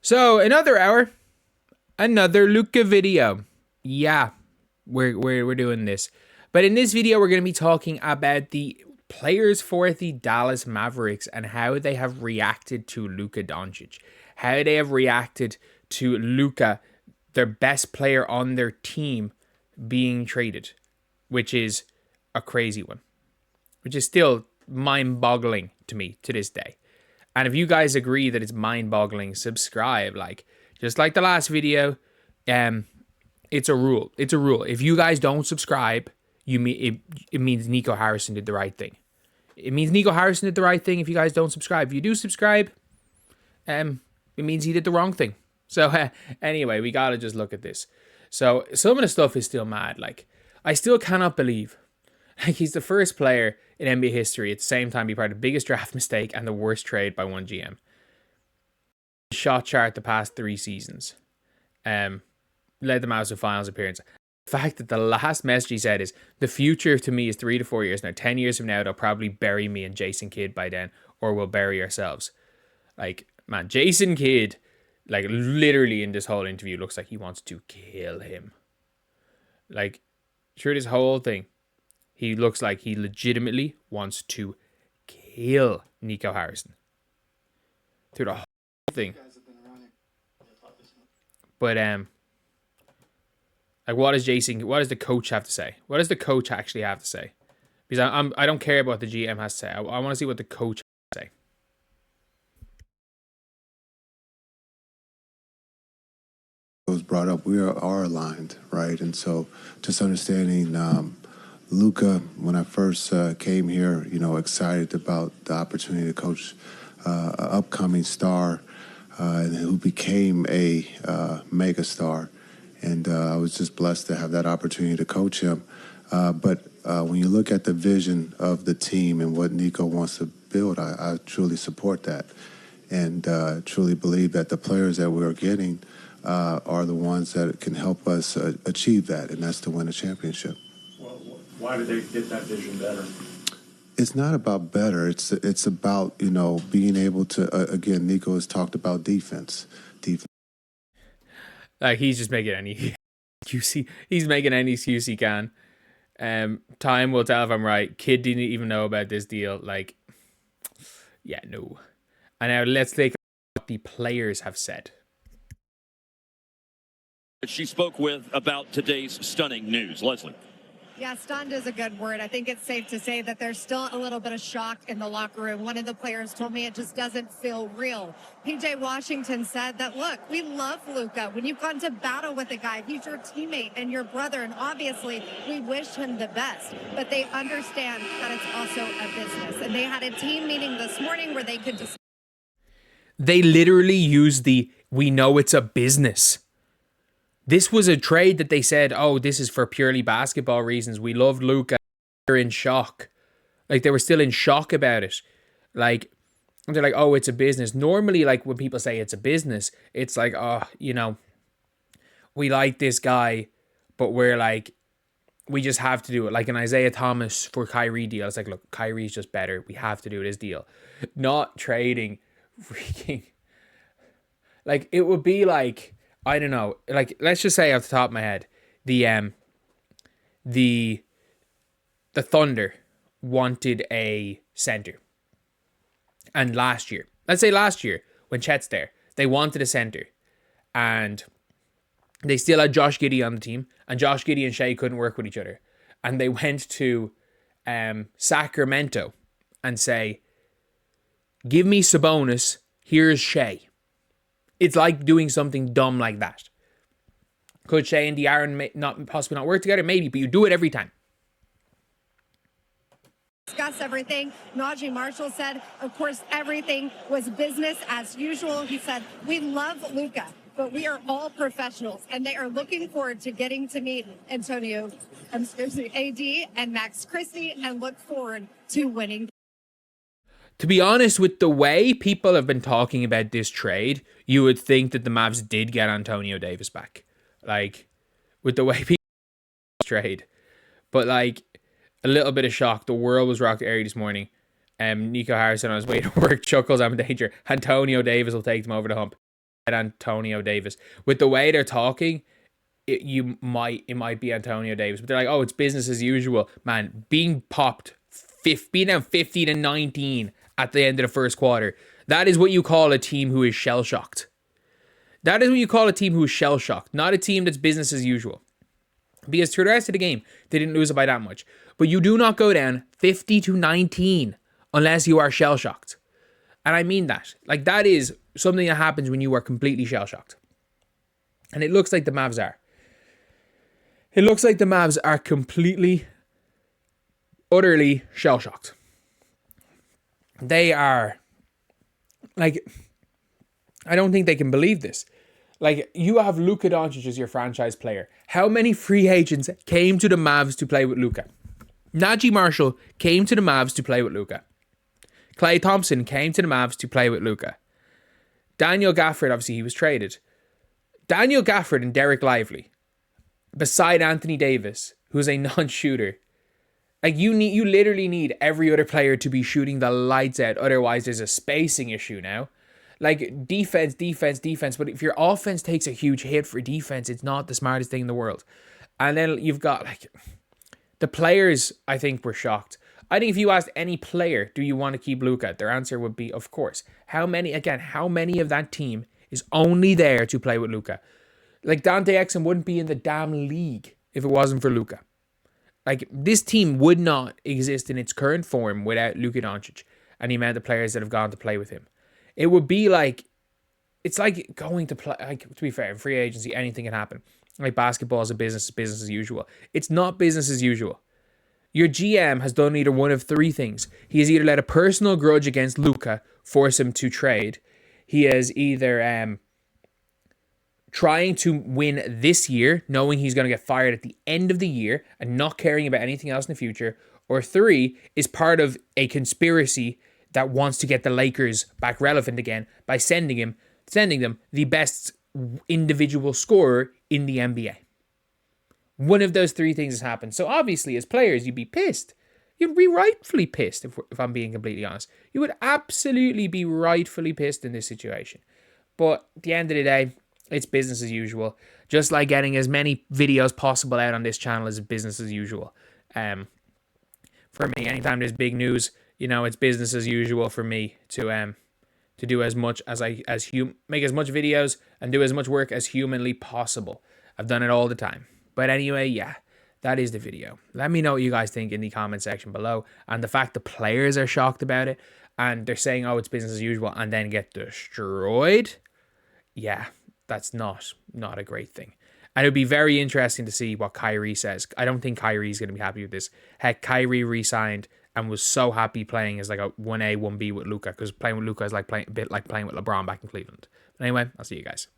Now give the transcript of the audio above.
So another hour, another Luka video. Yeah, we're doing this. But in this video, we're going to be talking about the players for the Dallas Mavericks and how they have reacted to Luka Doncic. How they have reacted to Luka, their best player on their team, being traded. Which is a crazy one. Which is still mind-boggling to me to this day. And if you guys agree that it's mind-boggling, subscribe. Just like the last video, it's a rule. It's a rule. If you guys don't subscribe, it means Nico Harrison did the right thing. It means Nico Harrison did the right thing if you guys don't subscribe. If you do subscribe, it means he did the wrong thing. So anyway, we gotta just look at this. So some of the stuff is still mad. I still cannot believe he's the first player in NBA history at the same time be part of the biggest draft mistake and the worst trade by one GM. Shot chart the past 3 seasons. Led the Mavs to finals appearance. The fact that the last message he said is, the future to me is 3 to 4 years. Now, 10 years from now, they'll probably bury me and Jason Kidd by then, or we'll bury ourselves. Man, Jason Kidd, literally in this whole interview, looks like he wants to kill him. Through this whole thing, he looks like he legitimately wants to kill Nico Harrison. Through the whole thing. But, what does the coach have to say? What does the coach actually have to say? Because I don't care about what the GM has to say. I want to see what the coach has to say. Was brought up, we are aligned, right? And so just understanding Luka, when I first came here, excited about the opportunity to coach an upcoming star and who became a mega star. And I was just blessed to have that opportunity to coach him. But when you look at the vision of the team and what Nico wants to build, I truly support that and truly believe that the players that we're getting are the ones that can help us achieve that, and that's to win a championship. Well, why did they get that vision better? It's not about better. It's about, being able to, again, Nico has talked about defense. He's just making any excuse. He's making any excuse he can. Time will tell if I'm right. Kid didn't even know about this deal. Yeah, no. And now let's take what the players have said. She spoke with about today's stunning news. Leslie. Yeah, stunned is a good word. I think it's safe to say that there's still a little bit of shock in the locker room. One of the players told me it just doesn't feel real. PJ Washington said that, look, we love Luka. When you've gone to battle with a guy, he's your teammate and your brother, and obviously we wish him the best. But they understand that it's also a business. And they had a team meeting this morning where they could discuss. They literally used we know it's a business. This was a trade that they said, oh, this is for purely basketball reasons. We love Luka. They're in shock. They were still in shock about it. They're like, oh, it's a business. Normally, when people say it's a business, it's we like this guy, but we just have to do it. Like an Isaiah Thomas for Kyrie deal. It's look, Kyrie's just better. We have to do this deal. Not trading freaking... it would be I don't know. Let's just say off the top of my head, the Thunder wanted a center. And let's say last year, when Chet's there, they wanted a center. And they still had Josh Giddey on the team. And Josh Giddey and Shea couldn't work with each other. And they went to Sacramento and say, give me Sabonis, here's Shea. It's like doing something dumb like that. Could Shea and De'Aaron possibly not work together? Maybe, but you do it every time. Discuss everything. Najee Marshall said, of course, everything was business as usual. He said, we love Luka, but we are all professionals, and they are looking forward to getting to meet AD and Max Christie and look forward to winning. To be honest, with the way people have been talking about this trade, you would think that the Mavs did get Antonio Davis back. With the way people trade. But a little bit of shock. The world was rocked early this morning. Nico Harrison on his way to work chuckles, I'm in danger. Antonio Davis will take them over the hump. Antonio Davis. With the way they're talking, it might be Antonio Davis, but they're like, oh, it's business as usual, man. Being popped, being down 50-19 at the end of the first quarter. That is what you call a team who is shell shocked. That is what you call a team who is shell shocked, not a team that's business as usual. Because through the rest of the game, they didn't lose it by that much. But you do not go down 50-19 unless you are shell shocked. And I mean that. Like, that is something that happens when you are completely shell shocked. And it looks like the Mavs are. It looks like the Mavs are completely, utterly shell shocked. They are, like, I don't think they can believe this. Like, you have Luka Doncic as your franchise player. How many free agents came to the Mavs to play with Luka? Najee Marshall came to the Mavs to play with Luka. Klay Thompson came to the Mavs to play with Luka. Daniel Gafford, obviously, he was traded. Daniel Gafford and Derek Lively, beside Anthony Davis, who's a non-shooter. Like, you literally need every other player to be shooting the lights out. Otherwise, there's a spacing issue now. Like, defense. But if your offense takes a huge hit for defense, it's not the smartest thing in the world. And then you've got, like, the players, I think, were shocked. I think if you asked any player, do you want to keep Luka? Their answer would be, of course. How many of that team is only there to play with Luka? Like, Dante Exum wouldn't be in the damn league if it wasn't for Luka. Like, this team would not exist in its current form without Luka Doncic and the amount of players that have gone to play with him. It would be like, it's like going to play, like, to be fair, in free agency, anything can happen. Like, basketball is business as usual. It's not business as usual. Your GM has done either one of three things. He has either let a personal grudge against Luka force him to trade. He has either trying to win this year, knowing he's going to get fired at the end of the year and not caring about anything else in the future. Or three, is part of a conspiracy that wants to get the Lakers back relevant again by sending them the best individual scorer in the NBA. One of those three things has happened. So obviously, as players, you'd be pissed. You'd be rightfully pissed, if I'm being completely honest. You would absolutely be rightfully pissed in this situation. But at the end of the day, it's business as usual. Just like getting as many videos possible out on this channel is business as usual. For me, anytime there's big news, it's business as usual for me to do as much as make as much videos and do as much work as humanly possible. I've done it all the time. But anyway, yeah, that is the video. Let me know what you guys think in the comment section below. And the fact the players are shocked about it and they're saying, oh, it's business as usual, and then get destroyed. Yeah, that's not a great thing. And it would be very interesting to see what Kyrie says. I don't think Kyrie's going to be happy with this. Heck, Kyrie re-signed and was so happy playing as like a 1A, 1B with Luka, because playing with Luka is like playing with LeBron back in Cleveland. But anyway, I'll see you guys.